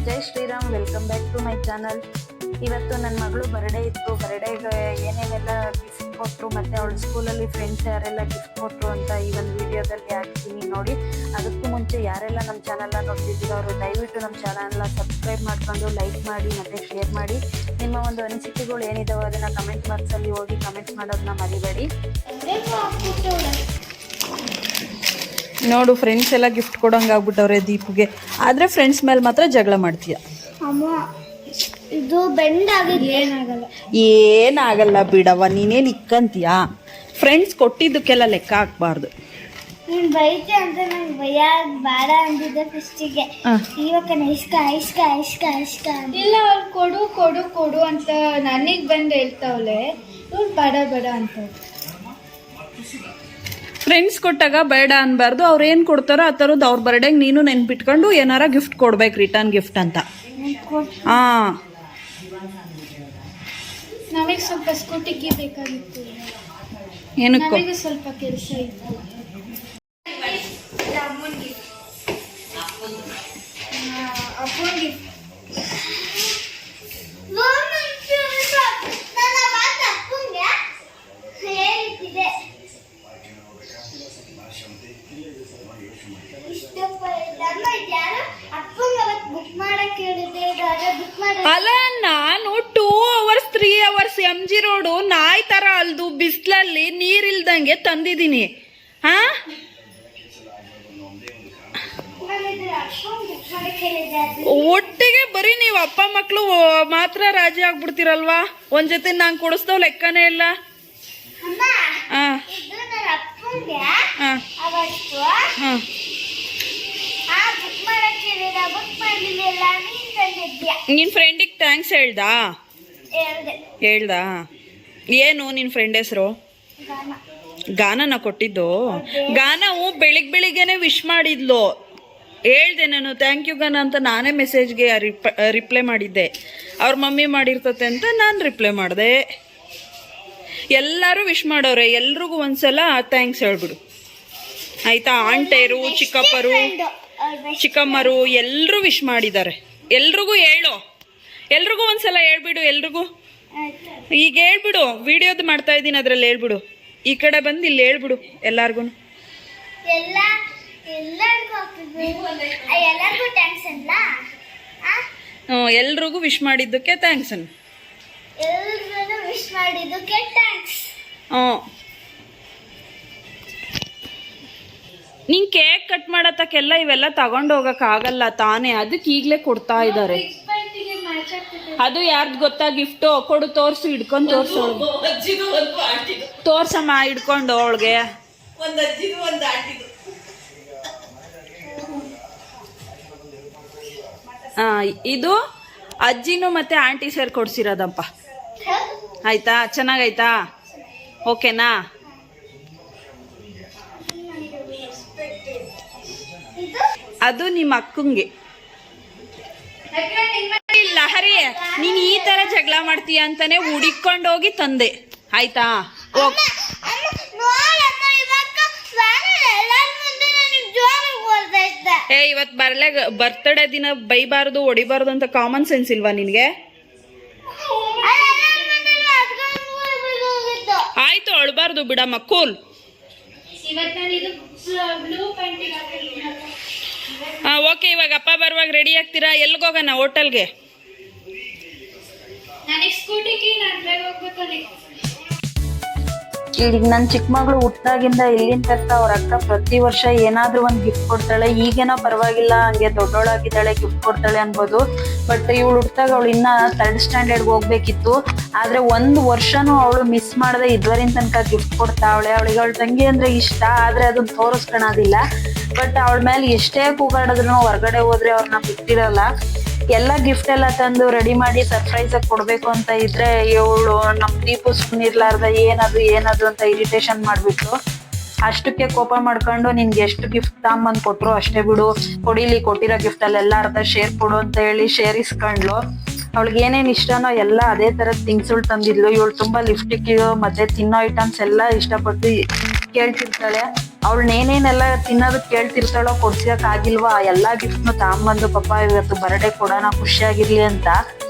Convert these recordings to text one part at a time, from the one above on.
Jai Shriram, welcome back to my channel. ಇವತ್ತು ನನ್ನ ಮಗಳು ಬರ್ಡೇ ಇತ್ತು. ಬರ್ಡೇಗೆ ಏನೇನೆಲ್ಲ ಗಿಫ್ಟ್ ಕೊಟ್ಟರು ಮತ್ತು ಅವಳ ಸ್ಕೂಲಲ್ಲಿ ಫ್ರೆಂಡ್ಸ್ ಯಾರೆಲ್ಲ ಗಿಫ್ಟ್ ಕೊಟ್ಟರು ಅಂತ ಈ ಒಂದು ವಿಡಿಯೋದಲ್ಲಿ ಹಾಕ್ತೀನಿ ನೋಡಿ. ಅದಕ್ಕೂ ಮುಂಚೆ ಯಾರೆಲ್ಲ ನಮ್ಮ ಚಾನಲ್ನ ನೋಡ್ತಿದ್ದೀರೋ ಅವರು ದಯವಿಟ್ಟು ನಮ್ಮ ಚಾನಲ್ನ ಸಬ್ಸ್ಕ್ರೈಬ್ ಮಾಡ್ಕೊಂಡು ಲೈಕ್ ಮಾಡಿ ಮತ್ತು ಶೇರ್ ಮಾಡಿ. ನಿಮ್ಮ ಒಂದು ಅನಿಸಿಕೆಗಳು ಏನಿದಾವೋ ಅದನ್ನು ಕಮೆಂಟ್ ಬಾಕ್ಸಲ್ಲಿ ಹೋಗಿ ಕಮೆಂಟ್ ಮಾಡೋದನ್ನ ಮರಿಬೇಡಿ. ನೋಡು, ಫ್ರೆಂಡ್ಸ್ ಎಲ್ಲ ಗಿಫ್ಟ್ ಕೊಡೋಂಗೆ ಆಗ್ಬಿಟ್ಟವ್ರೆ ದೀಪ್ಗೆ. ಆದರೆ ಫ್ರೆಂಡ್ಸ್ ಮೇಲೆ ಮಾತ್ರ ಜಗಳ ಮಾಡ್ತೀಯ. ಇದು ಬೆಂಡ್ ಆಗಿದೆ, ಏನಾಗಲ್ಲ ಬಿಡವ, ನೀನೇನು ಇಕ್ಕಂತೀಯಾ? ಫ್ರೆಂಡ್ಸ್ ಕೊಟ್ಟಿದ್ದಕ್ಕೆಲ್ಲ ಲೆಕ್ಕ ಹಾಕ್ಬಾರ್ದು. ನೀನು ಬೈತೆ ಅಂತ ನಂಗೆ ಭಯ ಬೇಡ ಅಂದಿದ್ದೆ ಫಸ್ಟಿಗೆ. ಇವಾಗ ಇಸ್ಕ ಇಸ್ಕ ಇಸ್ಕ ಇಸ್ಕ ಇಲ್ಲ, ಅವ್ರು ಕೊಡು ಕೊಡು ಕೊಡು ಅಂತ ನನಗೆ ಬಂದು ಹೇಳ್ತಾವಳೆ. ಇವ್ರು ಬೇಡ ಬೇಡ ಅಂತ. ಫ್ರೆಂಡ್ಸ್ ಕೊಟ್ಟಾಗ ಬೇಡ ಅನ್ಬಾರ್ದು. ಅವ್ರು ಏನು ಕೊಡ್ತಾರೋ ಆ ಥರದ್ದು ಅವ್ರ ಬರ್ಡೇಗೆ ನೀನು ನೆನ್ಪಿಟ್ಕೊಂಡು ಏನಾರ ಗಿಫ್ಟ್ ಕೊಡ್ಬೇಕು, ರಿಟರ್ನ್ ಗಿಫ್ಟ್ ಅಂತ. ಹಾಂ, ನಮಗೆ ಸ್ವಲ್ಪ ಸ್ಕೂಟಿ ಕೀ ಬೇಕಾಗಿತ್ತು. ಏನಕ್ಕೂ ನಮಗೆ ಸ್ವಲ್ಪ ಕೆಲಸ ಇತ್ತು. ಅಪ್ಪನಿಗೆ ಅಲ್ಲ, ನಾನು 2 hours 3 hours MG ರೋಡು ನಾಯಿ ತರ ಅಲ್ದು ಬಿಸಿಲಲ್ಲಿ ನೀರಿಲ್ದಂಗೆ ತಂದಿದ್ದೀನಿ. ಹಾ, ಒಟ್ಟಿಗೆ ಬರೀ ನೀವು ಅಪ್ಪ ಮಕ್ಕಳು ಮಾತ್ರ ರಾಜಿ ಆಗ್ಬಿಡ್ತೀರಲ್ವಾ? ಒಂದ್ ಜೊತೆ ನಾನು ಕೊಡಿಸ್ದವ್ ಲೆಕ್ಕನೇ ಇಲ್ಲ. ನಿನ್ ಫ್ರೆಂಡಿಗೆ ಥ್ಯಾಂಕ್ಸ್ ಹೇಳ್ದಾ? ಏನು ನಿನ್ ಫ್ರೆಂಡ್ ಹೆಸರು? ಗಾನನ ಕೊಟ್ಟಿದ್ದು? ಗಾನವು ಬೆಳಿಗ್ಗೆನೆ ವಿಶ್ ಮಾಡಿದ್ಲು. ಹೇಳ್ದೆ ನಾನು ಥ್ಯಾಂಕ್ ಯು ಗಾನ ಅಂತ. ನಾನೇ ಮೆಸೇಜ್ಗೆ ರಿಪ್ಲೈ ಮಾಡಿದ್ದೆ. ಅವ್ರ ಮಮ್ಮಿ ಮಾಡಿರ್ತತೆ ಅಂತ ನಾನು ರಿಪ್ಲೈ ಮಾಡಿದೆ. ಎಲ್ಲರೂ ವಿಶ್ ಮಾಡೋರೆ. ಎಲ್ರಿಗೂ ಒಂದ್ಸಲ ಥ್ಯಾಂಕ್ಸ್ ಹೇಳ್ಬಿಡು ಆಯ್ತಾ? ಆಂಟೇರು, ಚಿಕ್ಕಪ್ಪರು, ಚಿಕ್ಕಮ್ಮರು ಎಲ್ಲರೂ ವಿಶ್ ಮಾಡಿದ್ದಾರೆ. ಎಲ್ರಿಗೂ ಹೇಳು, ಎಲ್ರಿಗೂ ಒಂದ್ಸಲ ಹೇಳ್ಬಿಡು. ಎಲ್ರಿಗೂ ಈಗ ಹೇಳ್ಬಿಡು. ವಿಡಿಯೋದು ಮಾಡ್ತಾ ಇದ್ದೀನಿ, ಅದ್ರಲ್ಲಿ ಹೇಳ್ಬಿಡು. ಈ ಕಡೆ ಬಂದು ಇಲ್ಲಿ ಹೇಳ್ಬಿಡು ಎಲ್ಲಾರ್ಗು. ಎಲ್ರಿಗೂ ವಿಶ್ ಮಾಡಿದ್ದಕ್ಕೆ ಥ್ಯಾಂಕ್ಸ್ ಅನ್ನು. ನಿನ್ ಕೇಕ್ ಕಟ್ ಮಾಡತ್ತಕ್ಕೆಲ್ಲ ಇವೆಲ್ಲ ತಗೊಂಡು ಹೋಗಕ್ ಆಗಲ್ಲ ತಾನೇ, ಅದಕ್ಕೆ ಈಗಲೇ ಕೊಡ್ತಾ ಇದ್ದಾರೆ. ಅದು ಯಾರ್ದು ಗೊತ್ತಾ ಗಿಫ್ಟು? ಕೊಡು, ತೋರ್ಸು, ಹಿಡ್ಕೊಂಡು ತೋರ್ಸು. ತೋರ್ಸಮ್ಮ, ಹಿಡ್ಕೊಂಡು ಅವಳಿಗೆ. ಇದು ಅಜ್ಜಿನೂ ಮತ್ತೆ ಆಂಟಿ ಸೇರಿ ಕೊಡ್ಸಿರೋದಪ್ಪ. ಆಯ್ತಾ? ಚೆನ್ನಾಗೈತಾ? ಓಕೆನಾ? ಅದು ನಿಮ್ಮ ಅಕ್ಕಂಗೆ. ಲಹರಿ, ನೀನ್ ಈ ತರ ಜಗಳ ಮಾಡ್ತೀಯ ಅಂತಾನೆ ಹುಡಿಕೊಂಡೋಗಿ ತಂದೆ. ಆಯ್ತಾ? ಇವತ್ ಬರ್ತಡೇ ದಿನ ಬೈಬಾರ್ದು, ಹೊಡಿಬಾರ್ದು ಅಂತ ಕಾಮನ್ ಸೆನ್ಸ್ ಇಲ್ವಾ ನಿನ್ಗೆ? ಆಯ್ತು, ಅಳ್ಬಾರ್ದು ಬಿಡಮ್ಮ, ಕೂಲ್. ಓಕೆ, ಇವಾಗ ಅಪ್ಪ ಬರುವಾಗ ರೆಡಿ ಆಗ್ತೀರಾ? ಎಲ್ಗೋಗೋಣ? ಹೋಟೆಲ್ಗೆ. ಈಗ ನನ್ನ ಚಿಕ್ಕ ಮಗಳು ಹುಟ್ಟಾಗಿಂದ ಇಲ್ಲಿನ ತನಕ ಅವ್ರ ಅಕ್ಕ ಪ್ರತಿ ವರ್ಷ ಏನಾದ್ರೂ ಒಂದು ಗಿಫ್ಟ್ ಕೊಡ್ತಾಳೆ. ಈಗೇನೋ ಪರವಾಗಿಲ್ಲ, ಹಂಗೆ ದೊಡ್ಡೋಳಾಗಿದ್ದಾಳೆ, ಗಿಫ್ಟ್ ಕೊಡ್ತಾಳೆ ಅನ್ಬೋದು. ಬಟ್ ಇವಳು ಹುಟ್ಟಾಗ ಅವಳು ಇನ್ನ 3rd ಸ್ಟ್ಯಾಂಡರ್ಡ್ಗೆ ಹೋಗ್ಬೇಕಿತ್ತು. ಆದ್ರೆ 1 ವರ್ಷನೂ ಅವಳು ಮಿಸ್ ಮಾಡದೆ ಇದುವರಿನ ತನಕ ಗಿಫ್ಟ್ ಕೊಡ್ತಾವಳೆ. ಅವಳಿಗೆ ಅವಳ ತಂಗಿ ಅಂದ್ರೆ ಇಷ್ಟ, ಆದ್ರೆ ಅದನ್ನ ತೋರಿಸ್ಕೊಳೋದಿಲ್ಲ. ಬಟ್ ಅವಳ ಮೇಲೆ ಎಷ್ಟೇ ಕೂಗಾಡಿದ್ರು ಹೊರಗಡೆ ಹೋದ್ರೆ ಅವ್ರನ್ನ ಬಿಟ್ಟಿರಲ್ಲ. ಎಲ್ಲ ಗಿಫ್ಟ್ ಎಲ್ಲ ತಂದು ರೆಡಿ ಮಾಡಿ ಸರ್ಪ್ರೈಸ್ ಆಗಿ ಕೊಡ್ಬೇಕು ಅಂತ ಇದ್ರೆ ಇವಳು ನಮ್ ದೀಪು ಸುಮ್ಮನಿರ್ಲಾರ್ದ ಏನದು ಅಂತ ಇರಿಟೇಷನ್ ಮಾಡ್ಬಿಟ್ಟು ಅಷ್ಟಕ್ಕೆ ಕೋಪ ಮಾಡ್ಕೊಂಡು ನಿನ್ಗೆ ಎಷ್ಟು ಗಿಫ್ಟ್ ತಗೊಂಬಂದ್ ಕೊಟ್ರು ಅಷ್ಟೇ ಬಿಡು, ಕೊಟ್ಟಿರೋ ಗಿಫ್ಟ್ ಅಲ್ಲೆಲ್ಲ ಅರ್ಧ ಶೇರ್ ಕೊಡು ಅಂತ ಹೇಳಿ ಶೇರ್ ಇಸ್ಕೊಂಡ್ಲು. ಅವಳಿಗೆ ಏನೇನು ಇಷ್ಟನೋ ಎಲ್ಲ ಅದೇ ಥರದ ಥಿಂಗ್ಸ್ಗಳು ತಂದಿದ್ಲು. ಇವಳು ತುಂಬಾ ಲಿಪ್ಸ್ಟಿಕ್ ಮತ್ತೆ ತಿನ್ನೋ ಐಟಮ್ಸ್ ಎಲ್ಲ ಇಷ್ಟಪಟ್ಟು ಕೇಳ್ತಿರ್ತಾಳೆ. ಅವಳನ್ನೇನೇನೆಲ್ಲ ತಿನ್ನೋದಕ್ಕೆ ಕೇಳ್ತಿರ್ತಾಳೋ ಕೊಡ್ಸಕ್ಕಾಗಿಲ್ವಾ ಎಲ್ಲಾ ಗಿಫ್ಟ್ನು ತಗೊಂಬಂದು ಪಾಪ ಇವತ್ತು ಬರ್ಡೇ ಕೊಡೋಣ ಖುಷಿಯಾಗಿರ್ಲಿ ಅಂತ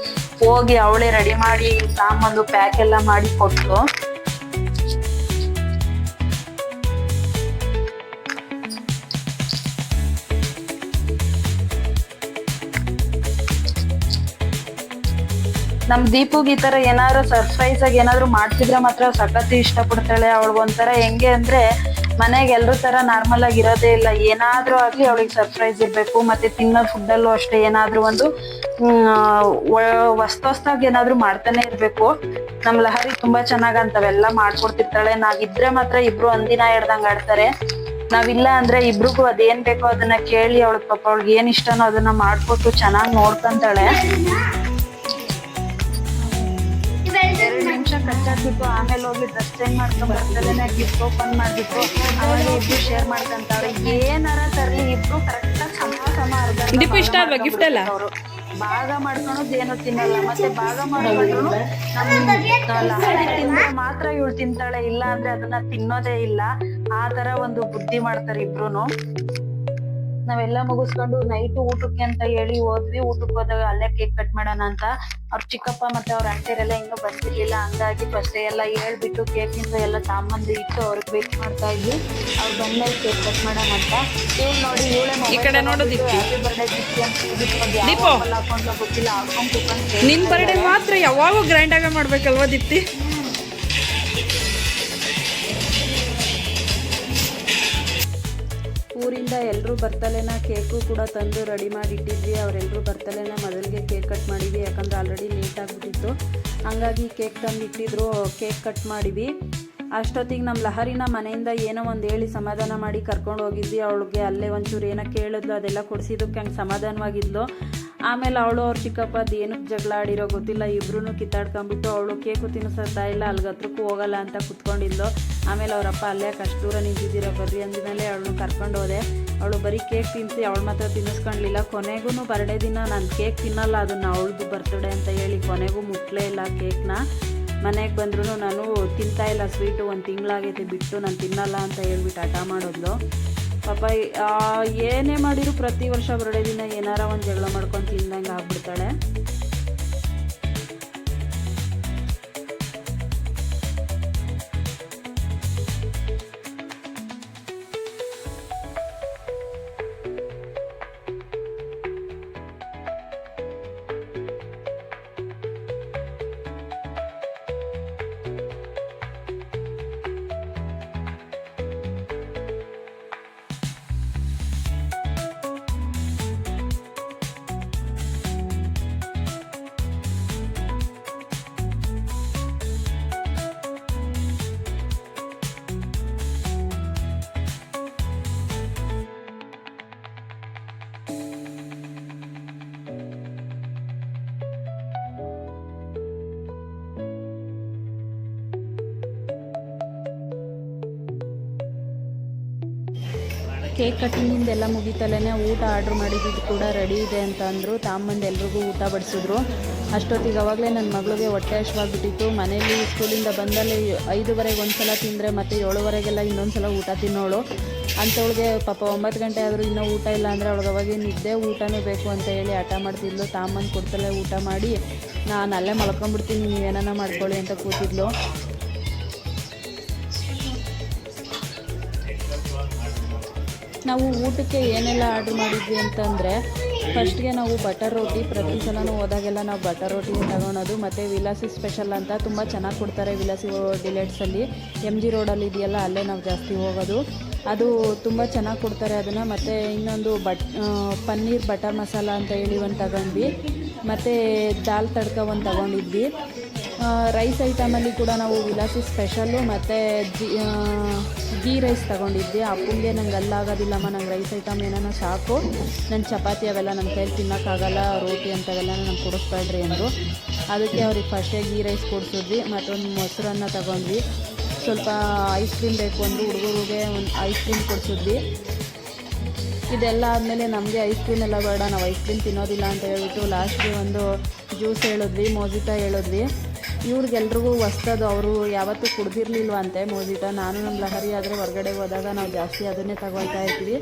ಹೋಗಿ ಅವಳೇ ರೆಡಿ ಮಾಡಿ ತಗೊಂಬಂದು ಪ್ಯಾಕ್ ಎಲ್ಲ ಮಾಡಿ ಕೊಟ್ಲು. ನಮ್ ದೀಪುಗ್ ಈ ತರ ಏನಾದ್ರು ಸರ್ಪ್ರೈಸ್ ಆಗಿ ಏನಾದ್ರು ಮಾಡ್ತಿದ್ರೆ ಮಾತ್ರ ಸಖತ್ ಇಷ್ಟಪಡ್ತಾಳೆ. ಅವಳಿಗೊಂಥರ ಹೆಂಗೆ ಅಂದ್ರೆ ಮನೆಗೆ ಎಲ್ರ ತರ ನಾರ್ಮಲ್ ಆಗಿ ಇರೋದೇ ಇಲ್ಲ, ಏನಾದ್ರೂ ಆಗ್ಲಿ ಅವಳಿಗೆ ಸರ್ಪ್ರೈಸ್ ಇರ್ಬೇಕು. ಮತ್ತೆ ತಿನ್ನೋ ಫುಡ್ ಅಲ್ಲೂ ಅಷ್ಟೇ ಏನಾದ್ರೂ ಒಂದು ಹೊಸ್ತಾಗಿ ಏನಾದ್ರು ಮಾಡ್ತಾನೆ ಇರ್ಬೇಕು. ನಮ್ ಲಹರಿ ತುಂಬಾ ಚೆನ್ನಾಗ್ ಅಂತವೆಲ್ಲ ಮಾಡ್ಕೊಡ್ತಿರ್ತಾಳೆ. ನಾವಿದ್ರೆ ಮಾತ್ರ ಇಬ್ರು ಒಂದಿನ ಹಿಡ್ದಂಗ್ ಆಡ್ತಾರೆ. ನಾವಿಲ್ಲ ಅಂದ್ರೆ ಇಬ್ರಿಗೂ ಅದೇನ್ ಬೇಕೋ ಅದನ್ನ ಕೇಳಿ ಅವಳಿಗೆ ಪಾಪ ಅವಳಿಗೆ ಏನ್ ಇಷ್ಟನೋ ಅದನ್ನ ಮಾಡ್ಕೊಟ್ಟು ಚೆನ್ನಾಗ್ ನೋಡ್ಕೊಂತಾಳೆ. 2 ನಿಮಿಷ ಕಚ್ಚಾಕ್ಬಿಟ್ಟು ಆಮೇಲೆ ಹೋಗಿ ಡ್ರೆಸ್ ಚೇಂಜ್ ಮಾಡ್ಕೊಂಡ್ ಬರ್ತಾಳೆ, ಗಿಫ್ಟ್ ಓಪನ್ ಮಾಡ್ಬಿಟ್ಟು ಅವಾಗ ಇಬ್ರು ಶೇರ್ ಮಾಡ್ಕೊಂತಾಳೆ. ಏನಾರ ತರ್ಲಿ ಇಬ್ರು ಕರೆಕ್ಟ್ ಆಗಿ ಸಮ ದೀಪು ಇಷ್ಟ ಅಲ್ವಾ ಗಿಫ್ಟ್ ಎಲ್ಲ? ಅವರು ಭಾಗ ಮಾಡ್ಕೊಳೋದು ಏನೋ ತಿನ್ನಲ್ಲ, ಮತ್ತೆ ಭಾಗ ಮಾಡ್ಕೊಂಡು ನಮ್ ಲಹರಿ ತಿಂದ್ರೆ ಮಾತ್ರ ಇವಳು ತಿಂತಾಳೆ, ಇಲ್ಲ ಅಂದ್ರೆ ಅದನ್ನ ತಿನ್ನೋದೇ ಇಲ್ಲ. ಆ ತರ ಒಂದು ಬುದ್ಧಿ ಮಾಡ್ತಾರೆ ಇಬ್ರುನು. ನಾವೆಲ್ಲ ಮುಗಿಸ್ಕೊಂಡು ನೈಟ್ ಊಟಕ್ಕೆ ಅಂತ ಹೇಳಿ ಹೋದ್ವಿ. ಊಟಕ್ಕೆ ಹೋದಾಗ ಅಲ್ಲೇ ಕೇಕ್ ಕಟ್ ಮಾಡೋಣ ಅಂತ ಅವ್ರ ಚಿಕ್ಕಪ್ಪ ಮತ್ತೆ ಅವ್ರ ಆಂಟಿಯರೆಲ್ಲ ಹಿಂಗ ಬಂದಿರ್ಲಿಲ್ಲ. ಹಂಗಾಗಿ ಫಸ್ಟ್ ಎಲ್ಲ ಹೇಳ್ಬಿಟ್ಟು ಕೇಕಿಂದ ಎಲ್ಲ ಸಾಮಾನು ಇಟ್ಟು ಅವ್ರಿಗೆ ವೇಟ್ ಮಾಡ್ತಾ ಇದ್ವಿ. ಅವ್ರು ಬಂದ್ಮೇಲೆ ಕೇಕ್ ಕಟ್ ಮಾಡೋಣ ಅಂತ ಹೇಳಿ ನೋಡಿ ಇವಳೆ ಹ್ಯಾಪಿ ಬರ್ಡೇ ಗಿಫ್ಟ್ ಅಂತ ಹಾಕೊಂಡ್ಲ ಗೊತ್ತಿಲ್ಲ ಹಾಕೊಂಡ್ ಕೂತ್ಕೊಂಡು ನಿನ್ ಬರ್ಡೇ ಮಾತ್ರ ಯಾವಾಗೂ ಗ್ರ್ಯಾಂಡ್ ಆಗಿ ಮಾಡ್ಬೇಕಲ್ವಾ ದೀಪ್ತಿ? ಊರಿಂದ ಎಲ್ಲರೂ ಬರ್ತಲೇನ ಕೇಕು ಕೂಡ ತಂದು ರೆಡಿ ಮಾಡಿ ಇಟ್ಟಿದ್ವಿ. ಅವರೆಲ್ಲರೂ ಬರ್ತಲೇನ ಮೊದಲಿಗೆ ಕೇಕ್ ಕಟ್ ಮಾಡಿದ್ವಿ, ಯಾಕಂದ್ರೆ ಆಲ್ರೆಡಿ ಲೇಟ್ ಆಗಿಬಿಟ್ಟಿತ್ತು. ಹಂಗಾಗಿ ಕೇಕ್ ತಂದು ಇಟ್ಟಿದ್ರು, ಕೇಕ್ ಕಟ್ ಮಾಡಿದ್ವಿ. ಅಷ್ಟೊತ್ತಿಗೆ ನಮ್ಮ ಲಹರಿನ ಮನೆಯಿಂದ ಏನೋ ಒಂದು ಹೇಳಿ ಸಮಾಧಾನ ಮಾಡಿ ಕರ್ಕೊಂಡು ಹೋಗಿದ್ವಿ. ಅವಳಿಗೆ ಅಲ್ಲೇ ಒಂಚೂರು ಏನೋ ಕೇಳಿದ್ಲು, ಅದೆಲ್ಲ ಕೊಡಿಸಿದ್ದಕ್ಕೆ ಹಂಗೆ ಸಮಾಧಾನವಾಗಿದ್ಲು. ಆಮೇಲೆ ಅವಳು ಅವ್ರ ಚಿಕ್ಕಪ್ಪ ಅದು ಏನಕ್ಕೆ ಜಗಳ ಆಡಿರೋ ಗೊತ್ತಿಲ್ಲ, ಇಬ್ರು ಕಿತ್ತಾಡ್ಕೊಂಡ್ಬಿಟ್ಟು ಅವಳು ಕೇಕು ತಿನ್ನಿಸ್ತಾ ಇಲ್ಲ, ಅಲ್ಲಿಗೆ ಹತ್ರಕ್ಕೂ ಹೋಗಲ್ಲ ಅಂತ ಕುತ್ಕೊಂಡಿದ್ಲು. ಆಮೇಲೆ ಅವರಪ್ಪ ಅಲ್ಲೇ ಅಷ್ಟು ದೂರ ನಿಂತಿದ್ದೀರ ಬರ್ರಿ ಅಂದಮೇಲೆ ಅವಳನ್ನ ಕರ್ಕೊಂಡು ಹೋದೆ. ಅವಳು ಬರೀ ಕೇಕ್ ತಿನ್ನಿಸಿ ಅವಳು ಮಾತ್ರ ತಿನ್ನಿಸ್ಕೊಳ್ಳಲಿಲ್ಲ. ಕೊನೆಗೂ ಬರ್ಡೇ ದಿನ ನಾನು ಕೇಕ್ ತಿನ್ನಲ್ಲ, ಅದನ್ನು ಅವಳದು ಬರ್ತ್ಡೇ ಅಂತ ಹೇಳಿ ಕೊನೆಗೂ ಮುಟ್ಲೇ ಇಲ್ಲ ಕೇಕ್ನ. ಮನೆಗೆ ಬಂದ್ರೂ ನಾನು ತಿಂತಾ ಇಲ್ಲ ಸ್ವೀಟು, 1 ತಿಂಗಳಾಗೈತೆ ಬಿಟ್ಟು ನಾನು ತಿನ್ನಲ್ಲ ಅಂತ ಹೇಳ್ಬಿಟ್ಟು ಹಠ ಮಾಡೋದ್ಲು. ಪಾಪ ಏನೇ ಮಾಡಿದ್ರು ಪ್ರತಿ ವರ್ಷ ಬರ್ಡೇ ದಿನ ಏನಾರ ಒಂದು ಜಗಳ ಮಾಡ್ಕೊಂಡು ತಿಂದಂಗೆ ಆಗ್ಬಿಡ್ತಾಳೆ. ಕೇಕ್ ಕಟ್ಟಿಂಗಿಂದೆಲ್ಲ ಮುಗಿತಲೇ ಊಟ ಆರ್ಡ್ರ್ ಮಾಡಿದ್ದು ಕೂಡ ರೆಡಿ ಇದೆ ಅಂತ ಅಂದರು. ತಾಂಬಂದು ಎಲ್ರಿಗೂ ಊಟ ಬಡಿಸಿದ್ರು. ಅಷ್ಟೊತ್ತಿಗೆ ಅವಾಗಲೇ ನನ್ನ ಮಗಳಿಗೆ ಹೊಟ್ಟೆ ಹಶ್ವಾಗಿಬಿಟ್ಟಿತ್ತು. ಮನೇಲಿ ಸ್ಕೂಲಿಂದ ಬಂದಲ್ಲಿ 5:30 ಒಂದ್ಸಲ ತಿಂದರೆ ಮತ್ತು 7:30 ಇನ್ನೊಂದು ಸಲ ಊಟ ತಿನ್ನೋಳು. ಅಂಥವಳಿಗೆ ಪಾಪ 9 ಗಂಟೆ ಆದರೂ ಇನ್ನೂ ಊಟ ಇಲ್ಲ ಅಂದರೆ ಅವಳಿಗೆ ಅವಾಗ ನಿದ್ದೆ ಊಟನೂ ಬೇಕು ಅಂತ ಹೇಳಿ ಹಠ ಮಾಡ್ತಿದ್ಲು. ತಾಂಬಂದು ಕೊಡ್ತಲೇ ಊಟ ಮಾಡಿ ನಾನು ಅಲ್ಲೇ ಮಲ್ಕೊಂಡ್ಬಿಡ್ತೀನಿ ನೀವೇನ ಮಾಡ್ಕೊಳ್ಳಿ ಅಂತ ಕೂತಿದ್ಲು. ನಾವು ಊಟಕ್ಕೆ ಏನೆಲ್ಲ ಆರ್ಡ್ರ್ ಮಾಡಿದ್ವಿ ಅಂತಂದರೆ ಫಸ್ಟ್ಗೆ ನಾವು ಬಟರ್ ರೋಟಿ, ಪ್ರತಿ ಸಲನೂ ಹೋದಾಗೆಲ್ಲ ನಾವು ಬಟರ್ ರೋಟಿ ತಗೊಳೋದು. ಮತ್ತು ವಿಲಾಸಿ ಸ್ಪೆಷಲ್ ಅಂತ ತುಂಬ ಚೆನ್ನಾಗಿ ಕೊಡ್ತಾರೆ ವಿಲಾಸಿ ಡಿಲೈಟ್ಸಲ್ಲಿ, MG ರೋಡಲ್ಲಿ ಇದೆಯಲ್ಲ ಅಲ್ಲೇ ನಾವು ಜಾಸ್ತಿ ಹೋಗೋದು. ಅದು ತುಂಬ ಚೆನ್ನಾಗಿ ಕೊಡ್ತಾರೆ ಅದನ್ನು. ಮತ್ತು ಇನ್ನೊಂದು ಪನ್ನೀರ್ ಬಟರ್ ಮಸಾಲ ಅಂತ ಹೇಳಿ ಒಂದು ತಗೊಂಡ್ವಿ. ಮತ್ತು ದಾಲ್ ತಡ್ಕ ಒಂದು ತಗೊಂಡಿದ್ವಿ. ರೈಸ್ ಐಟಮಲ್ಲಿ ಕೂಡ ನಾವು ವಿಲಾಸಿ ಸ್ಪೆಷಲ್ಲು ಮತ್ತು ಗೀ ರೈಸ್ ತಗೊಂಡಿದ್ವಿ. ಅಪ್ಪಂಗೆ ನಂಗೆ ಅಲ್ಲಾಗೋದಿಲ್ಲಮ್ಮ, ನಂಗೆ ರೈಸ್ ಐಟಮ್ ಏನಾನ ಸಾಕು, ನನ್ನ ಚಪಾತಿ ಅವೆಲ್ಲ ನನ್ನ ಕೈಲಿ ತಿನ್ನೋಕ್ಕಾಗಲ್ಲ, ರೋಟಿ ಅಂಥವೆಲ್ಲ ನಂಗೆ ಕೊಡಿಸ್ಬೇಡ್ರಿ ಅಂದರು. ಅದಕ್ಕೆ ಅವ್ರಿಗೆ ಫಸ್ಟೇ ಗೀ ರೈಸ್ ಕೊಡಿಸಿದ್ವಿ. ಮತ್ತೊಂದು ಮೊಸರನ್ನ ತಗೊಂಡ್ವಿ. ಸ್ವಲ್ಪ ಐಸ್ ಕ್ರೀಮ್ ಬೇಕು ಅಂದರು, ಹುಡುಗರಿಗೆ ಒಂದು ಐಸ್ ಕ್ರೀಮ್ ಕೊಡಿಸಿದ್ವಿ. ಇದೆಲ್ಲ ಆದಮೇಲೆ ನಮಗೆ ಐಸ್ ಕ್ರೀಮ್ ಎಲ್ಲ ಬೇಡ, ನಾವು ಐಸ್ ಕ್ರೀಮ್ ತಿನ್ನೋದಿಲ್ಲ ಅಂತ ಹೇಳ್ಬಿಟ್ಟು ಲಾಸ್ಟ್ಗೆ ಒಂದು ಜ್ಯೂಸ್ ಹೇಳಿದ್ವಿ, ಮೊಜಿಟೋ ಹೇಳಿದ್ವಿ. ಇವ್ರಿಗೆಲ್ರಿಗೂ ಹೊಸ್ತದು, ಅವರು ಯಾವತ್ತೂ ಕುಡ್ದಿರ್ಲಿಲ್ವಂತೆ ಮೋಜಿಟೋ. ನಾನು ನಮ್ಮ ಲಹರಿ ಆದರೆ ಹೊರಗಡೆ ಹೋದಾಗ ನಾವು ಜಾಸ್ತಿ ಅದನ್ನೇ ತಗೊಳ್ತಾ ಇರ್ತೀವಿ.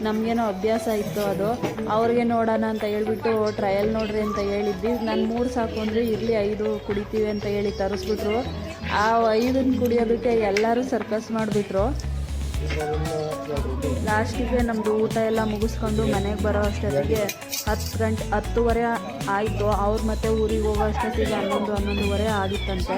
ನಮಗೇನೋ ಅಭ್ಯಾಸ ಇತ್ತು ಅದು. ಅವ್ರಿಗೆ ನೋಡೋಣ ಅಂತ ಹೇಳ್ಬಿಟ್ಟು ಟ್ರಯಲ್ ನೋಡ್ರಿ ಅಂತ ಹೇಳಿದ್ವಿ. ನಾನು 3 ಸಾಕು ಅಂದರೆ ಇರಲಿ 5 ಕುಡಿತೀವಿ ಅಂತ ಹೇಳಿ ತರಿಸ್ಬಿಟ್ರು. ಆ 5 ಕುಡಿಯೋದಕ್ಕೆ ಎಲ್ಲರೂ ಸರ್ಕಸ್ ಮಾಡಿಬಿಟ್ರು. ಲಾಸ್ಟಿಗೆ ನಮ್ಮದು ಊಟ ಎಲ್ಲ ಮುಗಿಸ್ಕೊಂಡು ಮನೆಗೆ ಬರೋ ಅಷ್ಟೊತ್ತಿಗೆ 10:10 ಆಯಿತು. ಅವ್ರು ಮತ್ತೆ ಊರಿಗೆ ಹೋಗೋ ಅಷ್ಟೊತ್ತಿಗೆ 11:30 ಆಗಿತ್ತಂತೆ.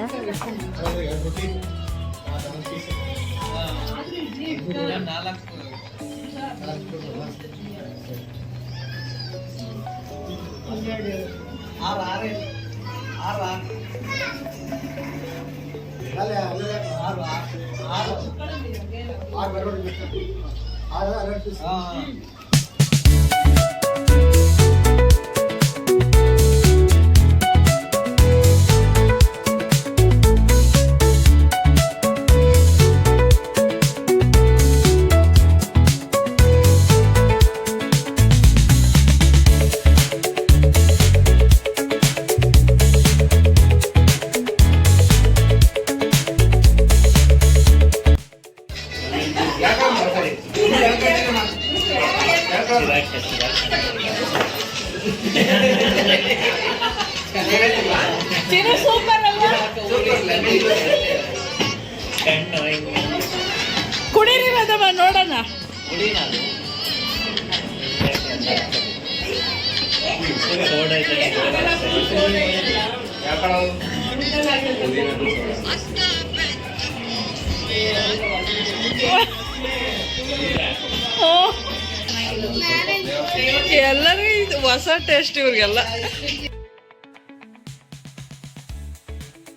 ಕುಡೀರಿ ರಾಧಮ್ಮ ನೋಡೋಣ. ಎಲ್ಲರಿಗೂ ಇದು ಹೊಸ ಟೇಸ್ಟ್ ಇವ್ರಿಗೆಲ್ಲ.